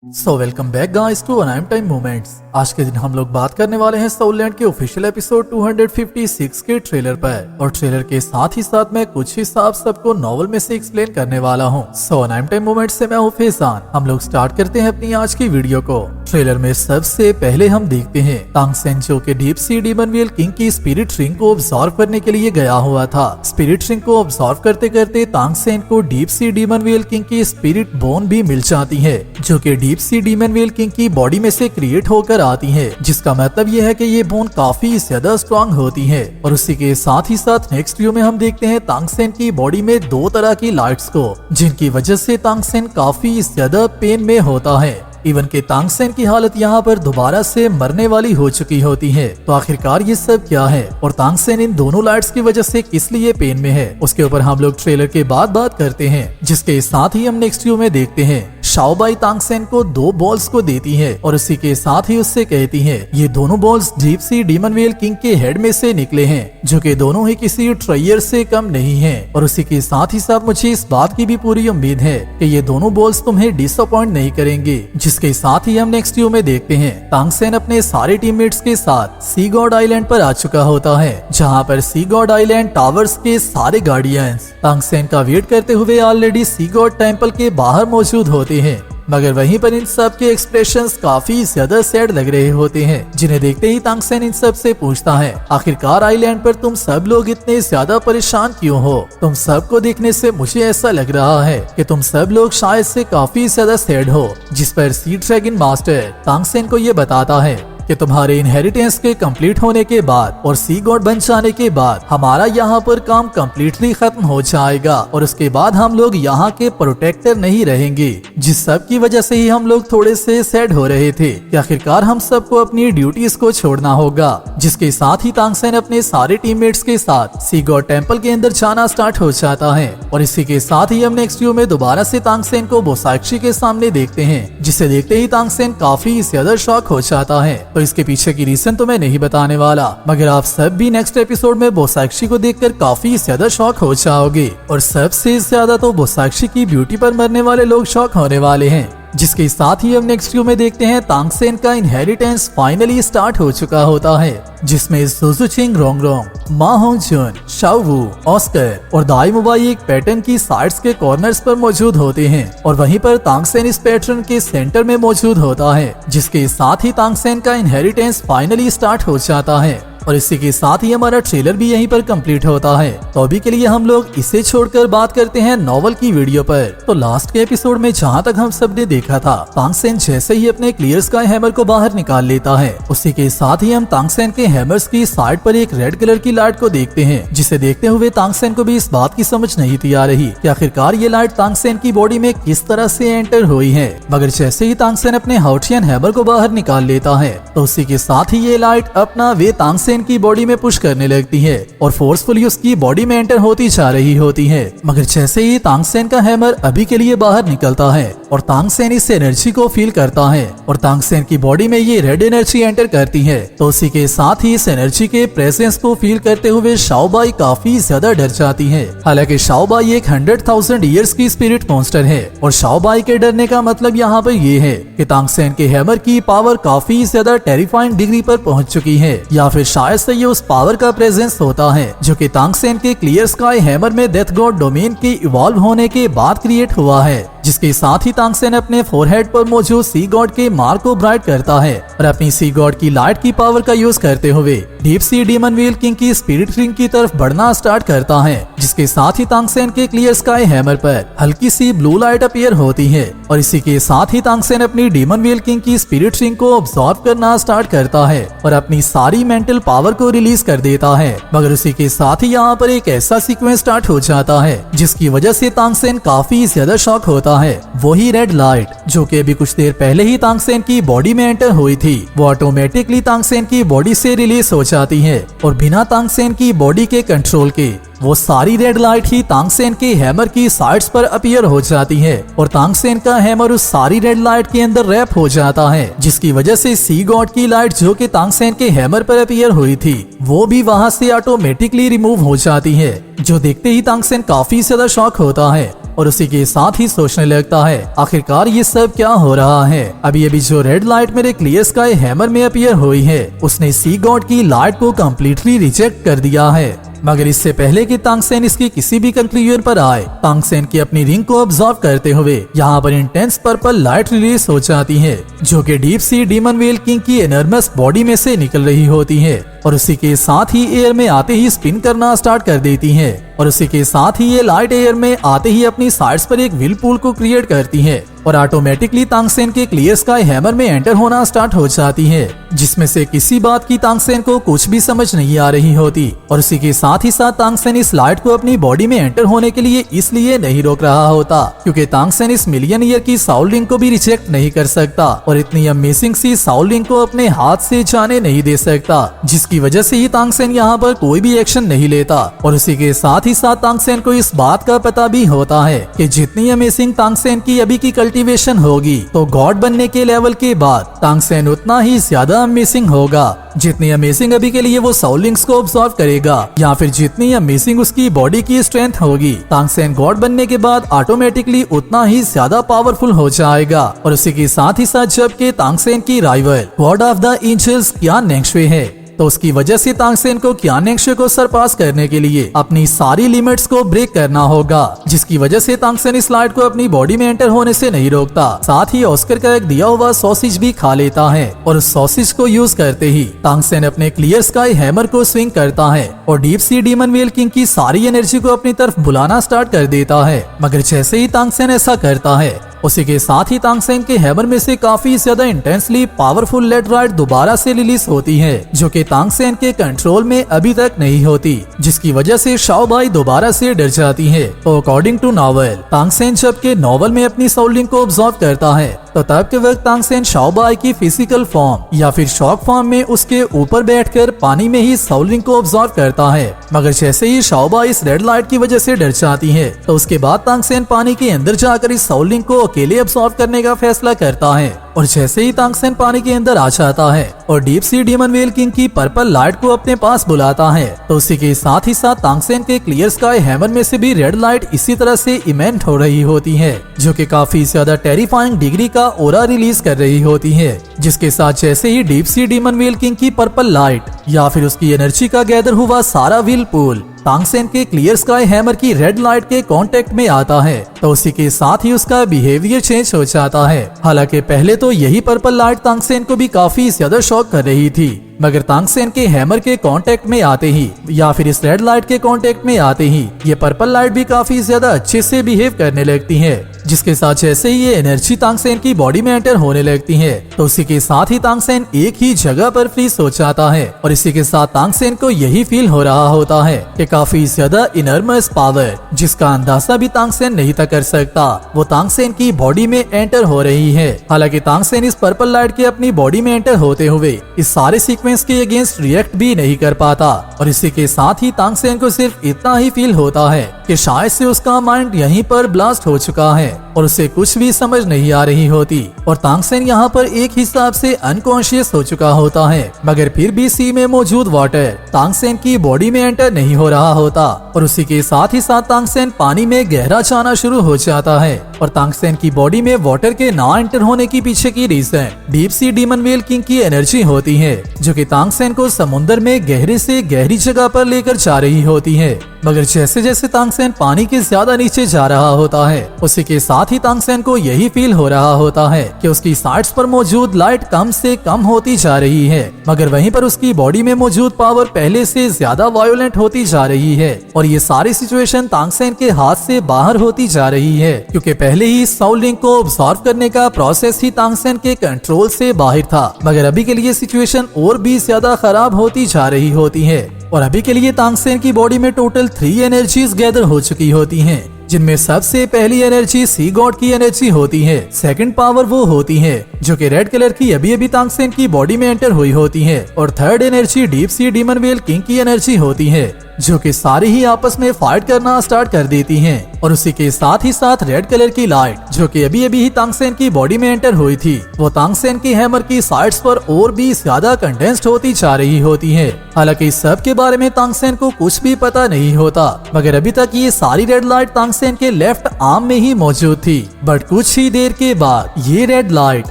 Welcome back guys to anime time moments. आज के दिन हम लोग बात करने वाले हैं सोल लैंड के ऑफिशियल एपिसोड 256 के ट्रेलर पर, और ट्रेलर के साथ ही साथ मैं कुछ हिस्सा आप सबको नॉवल में से एक्सप्लेन करने वाला हूं। अनाइम टाइम मोमेंट्स से मैं हूं फैजान। हम लोग स्टार्ट करते हैं अपनी आज की वीडियो को। ट्रेलर में सबसे पहले हम देखते हैं तांग सेन जो के deep sea demon wheel king की स्पिरिट रिंग को ऑब्जॉर्व करने के लिए गया हुआ था। स्पिरिट रिंग को ऑब्जॉर्व करते करते तांग सेन को deep sea demon wheel king की स्पिरिट बोन भी मिल जाती है, जो कि deep sea demon wheel king की बॉडी में से क्रिएट होकर आती है, जिसका मतलब ये है कि ये बोन काफी ज्यादा स्ट्रॉन्ग होती है। और उसी के साथ ही साथ नेक्स्ट व्यू में हम देखते हैं तांग सेन की बॉडी में दो तरह की लाइट्स को, जिनकी वजह से तांग सेन काफी ज्यादा पेन में होता है। इवन के तांग सेन की हालत यहाँ पर दोबारा से मरने वाली हो चुकी होती है। तो आखिरकार ये सब क्या है और तांग सेन इन दोनों लाइट्स की वजह से किस लिए पेन में है, उसके ऊपर हम लोग ट्रेलर के बाद बात करते हैं। जिसके साथ ही हम नेक्स्ट व्यू में देखते हैं शाओबाई तांग सेन को दो बॉल्स को देती है और उसी के साथ ही उससे कहती है ये दोनों balls deep sea demon wheel king के हेड में से निकले हैं, जो कि दोनों ही किसी ट्रायर से कम नहीं है। और उसी के साथ ही साथ मुझे इस बात की भी पूरी उम्मीद है कि ये दोनों बॉल्स तुम्हें डिसअपॉइंट नहीं करेंगे। जिसके साथ ही हम नेक्स्ट व्यू में देखते हैं तांग सेन अपने सारे टीममेट्स के साथ सी गॉड आइलैंड पर आ चुका होता है, जहाँ पर सी गॉड आइलैंड टावर्स के सारे गार्डियंस तांग सेन का वेट करते हुए ऑलरेडी सी गॉड टेम्पल के बाहर मौजूद होते हैं। मगर वहीं पर इन सब के एक्सप्रेशंस काफी ज्यादा सैड लग रहे होते हैं, जिन्हें देखते ही तांग सेन इन सब से पूछता है आखिरकार आइलैंड पर तुम सब लोग इतने ज्यादा परेशान क्यों हो। तुम सबको देखने से मुझे ऐसा लग रहा है कि तुम सब लोग शायद से काफी ज्यादा सैड हो। जिस पर सी ड्रैगन मास्टर तांग सेन को ये बताता है कि तुम्हारे इनहेरिटेंस के कंप्लीट होने के बाद और सी गॉड बन जाने के बाद हमारा यहाँ पर काम कंप्लीटली खत्म हो जाएगा और उसके बाद हम लोग यहाँ के प्रोटेक्टर नहीं रहेंगे। जिस सब की वजह से ही हम लोग थोड़े से सैड हो रहे थे कि आखिरकार हम सबको अपनी ड्यूटीज को छोड़ना होगा। जिसके साथ ही तांग सेन अपने सारे टीममेट्स के साथ सी गॉड टेम्पल के अंदर जाना स्टार्ट हो जाता है। और इसी के साथ ही हम नेक्स्ट व्यू में दोबारा से तांग सेन को बोसाइक्शी के सामने देखते हैं, जिसे देखते ही तांग सेन काफी ज्यादा शॉक हो जाता है। तो इसके पीछे की रीजन तो मैं नहीं बताने वाला, मगर आप सब भी नेक्स्ट एपिसोड में बोसाइक्शी को देखकर काफी ज्यादा शॉक हो जाओगे। और सबसे ज्यादा तो बोसाइक्शी की ब्यूटी पर मरने वाले लोग शॉक होने वाले हैं। जिसके साथ ही हम नेक्स्ट व्यू में देखते हैं तांग सेन का इनहेरिटेंस फाइनली स्टार्ट हो चुका होता है, जिसमें सुजुचिंग रोंगरोंग, मा होंगजुन, शाओ वू, ऑस्कर और दाई मुबाई एक पैटर्न की साइड्स के कॉर्नर्स पर मौजूद होते हैं और वहीं पर तांग सेन इस पैटर्न के सेंटर में मौजूद होता है। जिसके साथ ही तांग सेन का इनहेरिटेंस फाइनली स्टार्ट हो जाता है। और इसी के साथ ही हमारा ट्रेलर भी यहीं पर कंप्लीट होता है। तो अभी के लिए हम लोग इसे छोड़कर बात करते हैं नॉवल की वीडियो पर। तो लास्ट के एपिसोड में जहाँ तक हम सब ने देखा था, तांग सेन जैसे ही अपने क्लियर स्काई हैमर को बाहर निकाल लेता है, उसी के साथ ही हम तांग सेन के हैमर्स की साइड पर एक रेड कलर की लाइट को देखते हैं, जिसे देखते हुए तांग सेन को भी इस बात की समझ नहीं थी आ रही कि आखिरकार ये लाइट तांग सेन की बॉडी में किस तरह से एंटर हुई है। मगर जैसे ही तांग सेन अपने हाउटियन हैमर को बाहर निकाल लेता है, तो उसी के साथ ही ये लाइट अपना वे तांग सेन की बॉडी में पुश करने लगती है और फोर्सफुली उसकी बॉडी में एंटर होती जा रही होती है। मगर जैसे ही तांग सेन का हैमर अभी के लिए बाहर निकलता है और तांग सेन इस एनर्जी को फील करता है और तांग सेन की बॉडी में ये रेड एनर्जी एंटर करती है, तो उसी के साथ ही इस एनर्जी के प्रेजेंस को फील करते हुए शाओबाई काफी ज्यादा डर जाती है। हालांकि शाओबाई एक 100,000 ईयर्स की स्पिरिट मॉन्स्टर है और शाओबाई के डरने का मतलब यहाँ पर ये है कि तांग सेन के हैमर की पावर काफी ज्यादा टेरिफाइंग डिग्री पर पहुंच चुकी है, या फिर शायद से ये उस पावर का प्रेजेंस होता है जो कि तांग सेन के क्लियर स्काई हैमर में डेथ गॉड डोमेन के इवॉल्व होने के बाद क्रिएट हुआ है। जिसके साथ ही तांग सेन अपने फोरहेड पर मौजूद सी गॉड के मार्क को ब्राइट करता है और अपनी सी गॉड की लाइट की पावर का यूज करते हुए deep sea demon wheel king की स्पिरिट रिंग की तरफ बढ़ना स्टार्ट करता है। जिसके साथ ही तांग सेन के क्लियर स्काई हैमर पर हल्की सी ब्लू लाइट अपीयर होती है और इसी के साथ ही तांग सेन अपनी डीमन व्हील किंग की स्पिरिट रिंग को ऑब्जॉर्व करना स्टार्ट करता है और अपनी सारी मेंटल पावर को रिलीज कर देता है। मगर उसी के साथ ही यहाँ पर एक ऐसा सीक्वेंस स्टार्ट हो जाता है जिसकी वजह से तांग सेन काफी ज्यादा शॉक होता है। वही रेड लाइट जो कि अभी कुछ देर पहले ही तांग सेन की बॉडी में एंटर हुई थी, वो ऑटोमेटिकली तांग सेन की बॉडी से रिलीज हो जाती है और बिना तांग सेन की बॉडी के कंट्रोल के वो सारी रेड लाइट ही तांग सेन के हैमर की साइड्स पर अपीयर हो जाती है और तांग सेन का हैमर उस सारी रेड लाइट के अंदर रैप हो जाता है, जिसकी वजह से सी गॉड की लाइट जो कि तांग सेन के हैमर पर अपीयर हुई थी वो भी वहां से ऑटोमेटिकली रिमूव हो जाती है, जो देखते ही तांग सेन काफी ज्यादा शॉक होता है और उसी के साथ ही सोचने लगता है आखिरकार ये सब क्या हो रहा है। अभी अभी जो रेड लाइट मेरे क्लियर स्काई हैमर में अपीयर हुई है उसने सी गॉड की लाइट को कम्प्लीटली रिजेक्ट कर दिया है। मगर इससे पहले कि तांगसेन इसकी किसी भी कंक्लूजन पर आए, तांगसेन की अपनी रिंग को ऑब्जर्व करते हुए यहाँ पर इंटेंस पर्पल लाइट रिलीज हो जाती है जो कि deep sea demon whale king की एनर्मस बॉडी में से निकल रही होती है और उसी के साथ ही एयर में आते ही स्पिन करना स्टार्ट कर देती है और उसी के साथ ही ये लाइट एयर में आते ही अपनी साइड्स पर एक व्हील पूल को क्रिएट करती है और ऑटोमेटिकली तांगसेन के क्लियर स्काई हैमर में एंटर होना स्टार्ट हो जाती है, जिसमें से किसी बात की तांगसेन को कुछ भी समझ नहीं आ रही होती। और उसी के साथ ही साथ तांगसेन इस लाइट को अपनी बॉडी में एंटर होने के लिए इसलिए नहीं रोक रहा होता क्योंकि तांगसेन इस मिलियन ईयर की साउल रिंग को भी रिजेक्ट नहीं कर सकता और इतनी अमेजिंग सी साउल रिंग को अपने हाथ से जाने नहीं दे सकता, जिसकी वजह से ही तांगसेन यहाँ पर कोई भी एक्शन नहीं लेता। और उसी के साथ ही साथ तांगसेन को इस बात का पता भी होता है कि जितनी अमेजिंग तांगसेन की अभी की कल्टीवेशन होगी तो गॉड बनने के लेवल के बाद तांगसेन उतना ही ज्यादा अमेजिंग होगा। जितनी अमेजिंग अभी के लिए वो साउल रिंग्स को ऑब्जर्व करेगा या फिर जितनी अमेजिंग उसकी बॉडी की स्ट्रेंथ होगी, तांगसेन गॉड बनने के बाद ऑटोमेटिकली उतना ही ज्यादा पावरफुल हो जाएगा। और उसी के साथ ही साथ जबकि तांगसेन की rival god of the angels Qian Renxue है तो उसकी वजह से तांगसेन को क्यान नेंगशुई को सरपास करने के लिए अपनी सारी लिमिट्स को ब्रेक करना होगा, जिसकी वजह से तांगसेन इस लाइट को अपनी बॉडी में एंटर होने से नहीं रोकता। साथ ही ऑस्कर का एक दिया हुआ सॉसेज भी खा लेता है और उस सॉसेज को यूज करते ही तांगसेन अपने क्लियर स्काई हैमर को स्विंग करता है और deep sea demon whale king की सारी एनर्जी को अपनी तरफ बुलाना स्टार्ट कर देता है। मगर जैसे ही तांगसेन ऐसा करता है उसी के साथ ही तांगसेन के हैमर में से काफी ज्यादा इंटेंसली पावरफुल लेड राइट दोबारा से रिलीज होती है जो कि तांगसेन के कंट्रोल में अभी तक नहीं होती, जिसकी वजह से शाओबाई दोबारा से डर जाती है। तो अकॉर्डिंग टू नॉवल, तांगसेन जब के नॉवल में अपनी साउल रिंग को ऑब्जर्व करता है तो तब के वक्त तांगसेन शाओबाई की फिजिकल फॉर्म या फिर शॉक फॉर्म में उसके ऊपर बैठकर पानी में ही साउल रिंग को ऑब्जर्व करता है। मगर जैसे ही शाओबाई इस रेड लाइट की वजह से डर जाती है तो उसके बाद तांगसेन पानी के अंदर जाकर इस साउल रिंग को अकेले अब्सॉर्ब करने का फैसला करता है और जैसे ही तांगसेन पानी के अंदर आ जाता है और deep sea demon whale king की पर्पल लाइट को अपने पास बुलाता है तो उसी के साथ ही साथ तांगसेन के क्लियर स्काई हैमर में से भी रेड लाइट इसी तरह से इमेंट हो रही होती है जो कि काफी ज्यादा टेरिफाइंग डिग्री का ओरा रिलीज कर रही होती है, जिसके साथ जैसे ही deep sea demon whale king की पर्पल लाइट या फिर उसकी एनर्जी का गैदर हुआ सारा व्हील पूल तांगसेन के क्लियर स्काई हैमर की रेड लाइट के कांटेक्ट में आता है तो उसी के साथ ही उसका बिहेवियर चेंज हो जाता है। हालांकि पहले तो यही पर्पल लाइट तांगसेन को भी काफी ज्यादा शॉक कर रही थी, मगर तांगसेन के हैमर के कांटेक्ट में आते ही या फिर इस रेड लाइट के कांटेक्ट में आते ही ये पर्पल लाइट भी काफी ज्यादा अच्छे से बिहेव करने लगती है, जिसके साथ जैसे ही ये एनर्जी तांगसेन की बॉडी में एंटर होने लगती है तो उसी के साथ ही तांगसेन एक ही जगह पर फ्रीज हो जाता है और इसी के साथ तांगसेन को यही फील हो रहा होता है कि काफी ज्यादा इनर्मस पावर जिसका अंदाजा भी तांगसेन नहीं था कर सकता वो तांगसेन की बॉडी में एंटर हो रही है। हालांकि तांगसेन इस पर्पल लाइट के अपनी बॉडी में एंटर होते हुए इस सारे सीक्वेंस के अगेंस्ट रिएक्ट भी नहीं कर पाता और इसी के साथ ही तांगसेन को सिर्फ इतना ही फील होता है कि शायद से उसका माइंड यहीं पर ब्लास्ट हो चुका है और उसे कुछ भी समझ नहीं आ रही होती और तांगसेन यहाँ पर एक हिसाब से अनकॉन्शियस हो चुका होता है, मगर फिर भी सी में मौजूद वाटर तांगसेन की बॉडी में एंटर नहीं हो रहा होता और उसी के साथ ही साथ तांगसेन पानी में गहरा जाना शुरू हो जाता है और तांगसेन की बॉडी में वाटर के ना एंटर होने की पीछे की reason deep sea demon whale king की एनर्जी होती है जो कि तांगसेन को समुद्र में गहरे से गहरी जगह पर लेकर जा रही होती है। मगर जैसे जैसे तांगसेन पानी के ज्यादा नीचे जा रहा होता है उसी के साथ ही तांगसेन को यही फील हो रहा होता है कि उसकी साइड्स पर मौजूद लाइट कम से कम होती जा रही है, मगर वहीं पर उसकी बॉडी में मौजूद पावर पहले से ज्यादा वायोलेंट होती जा रही है और ये सारी सिचुएशन तांगसेन के हाथ से बाहर होती जा रही है क्योंकि पहले ही साउल रिंग को ऑब्जर्व करने का प्रोसेस ही तांगसेन के कंट्रोल से बाहर था, मगर अभी के लिए सिचुएशन और भी ज्यादा खराब होती जा रही होती है और अभी के लिए तांगसेन की बॉडी में टोटल 3 एनर्जीज गैदर हो चुकी होती हैं, जिनमें सबसे पहली एनर्जी सी गॉड की एनर्जी होती है। सेकंड पावर वो होती है जो कि रेड कलर की अभी अभी तांगसेन की बॉडी में एंटर हुई होती है और third energy deep sea demon whale king की एनर्जी होती है। जो कि सारी ही आपस में फाइट करना स्टार्ट कर देती हैं। और उसी के साथ ही साथ रेड कलर की लाइट जो कि अभी अभी ही तांगसेन की बॉडी में एंटर हुई थी, वो तांगसेन की हैमर की साइड्स पर और भी ज्यादा कंडेंस्ड होती जा रही होती है। हालांकि इस सब के बारे में तांगसेन को कुछ भी पता नहीं होता, मगर अभी तक ये सारी रेड लाइट तांगसेन के लेफ्ट आर्म में ही मौजूद थी। बट कुछ ही देर के बाद ये रेड लाइट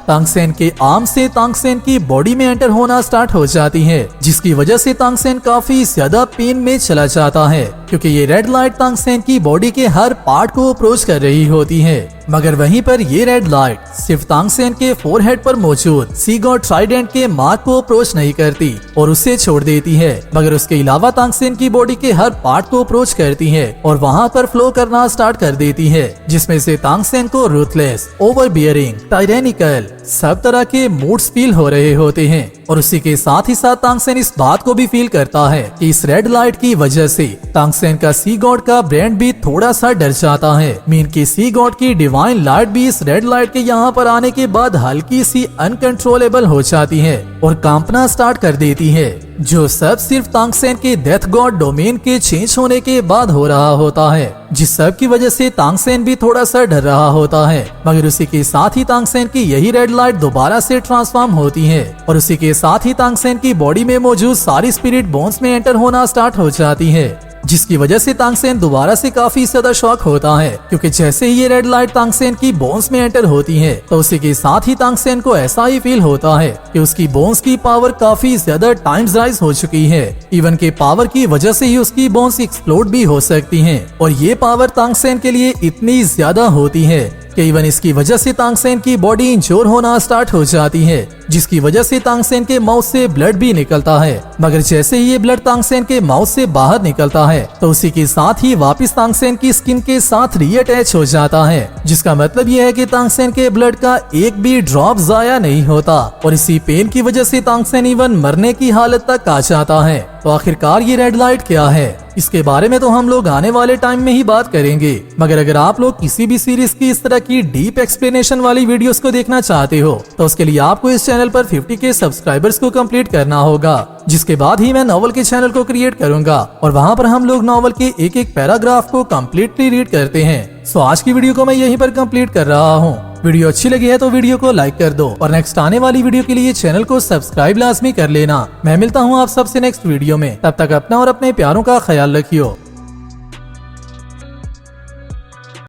तांगसेन के आर्म से तांगसेन की बॉडी में एंटर होना स्टार्ट हो जाती है, जिसकी वजह से तांगसेन काफी ज्यादा पेन में चला जाता है, क्योंकि ये रेड लाइट तांगसेन की बॉडी के हर पार्ट को अप्रोच कर रही होती है। मगर वहीं पर ये रेड लाइट सिर्फ तांगसेन के फोरहेड पर मौजूद सी गॉड ट्राइडेंट के मार्क को अप्रोच नहीं करती और उसे छोड़ देती है, मगर उसके अलावा तांगसेन की बॉडी के हर पार्ट को अप्रोच करती है और वहां पर फ्लो करना स्टार्ट कर देती है, जिसमें से तांगसेन को रूथलेस, ओवरबियरिंग, टायरेनिकल सब तरह के मूड्स फील हो रहे होते हैं। और उसी के साथ ही साथ तांगसेन इस बात को भी फील करता है कि इस रेड लाइट की वजह से तांगसेन का सी गॉड का ब्रेन भी थोड़ा सा डर जाता है। मीन की सी गॉड की डिवाइन लाइट भी इस रेड लाइट के यहाँ पर आने के बाद हल्की सी अनकंट्रोलेबल हो जाती है और कांपना स्टार्ट कर देती है, जो सब सिर्फ तांगसेन के डेथ गॉड डोमेन के चेंज होने के बाद हो रहा होता है, जिस सब की वजह से तांगसेन भी थोड़ा सा डर रहा होता है। मगर उसी के साथ ही तांगसेन की यही रेड लाइट दोबारा से ट्रांसफॉर्म होती है और उसी के साथ ही तांगसेन की बॉडी में मौजूद सारी स्पिरिट बोन्स में एंटर होना स्टार्ट हो जाती है, जिसकी वजह से तांगसेन दोबारा से काफी ज्यादा शॉक होता है, क्योंकि जैसे ही ये रेड लाइट तांगसेन की बोन्स में एंटर होती है तो उसी के साथ ही तांगसेन को ऐसा ही फील होता है कि उसकी बोन्स की पावर काफी ज्यादा टाइम्स राइज हो चुकी है। इवन के पावर की वजह से ही उसकी बोन्स एक्सप्लोड भी हो सकती हैं और ये पावर तांगसेन के लिए इतनी ज्यादा होती है कि इवन इसकी वजह से तांगसेन की बॉडी इंजोर होना स्टार्ट हो जाती है, जिसकी वजह से तांगसेन के माउथ से ब्लड भी निकलता है। मगर जैसे ही ये ब्लड तांगसेन के माउथ से बाहर निकलता है तो उसी के साथ ही वापस तांगसेन की स्किन के साथ रीअटैच हो जाता है, जिसका मतलब ये है कि तांगसेन के ब्लड का एक भी ड्रॉप जाया नहीं होता और इसी पेन की वजह से तांगसेन इवन मरने की हालत तक आ जाता है। तो आखिरकार ये रेड लाइट क्या है, इसके बारे में तो हम लोग आने वाले टाइम में ही बात करेंगे। मगर अगर आप लोग किसी भी सीरीज की इस तरह की डीप एक्सप्लेनेशन वाली वीडियोस को देखना चाहते हो तो उसके लिए आपको इस चैनल पर 50K सब्सक्राइबर्स को कंप्लीट करना होगा, जिसके बाद ही मैं नॉवल के चैनल को क्रिएट करूंगा और वहां पर हम लोग नॉवल के एक एक पैराग्राफ को कम्प्लीटली रीड करते हैं। सो आज की वीडियो को मैं यहीं पर कंप्लीट कर रहा हूँ। वीडियो अच्छी लगी है तो वीडियो को लाइक कर दो और नेक्स्ट आने वाली वीडियो के लिए चैनल को सब्सक्राइब लाजमी कर लेना। मैं मिलता हूँ आप सबसे नेक्स्ट वीडियो में, तब तक अपना और अपने प्यारों का ख्याल रखियो।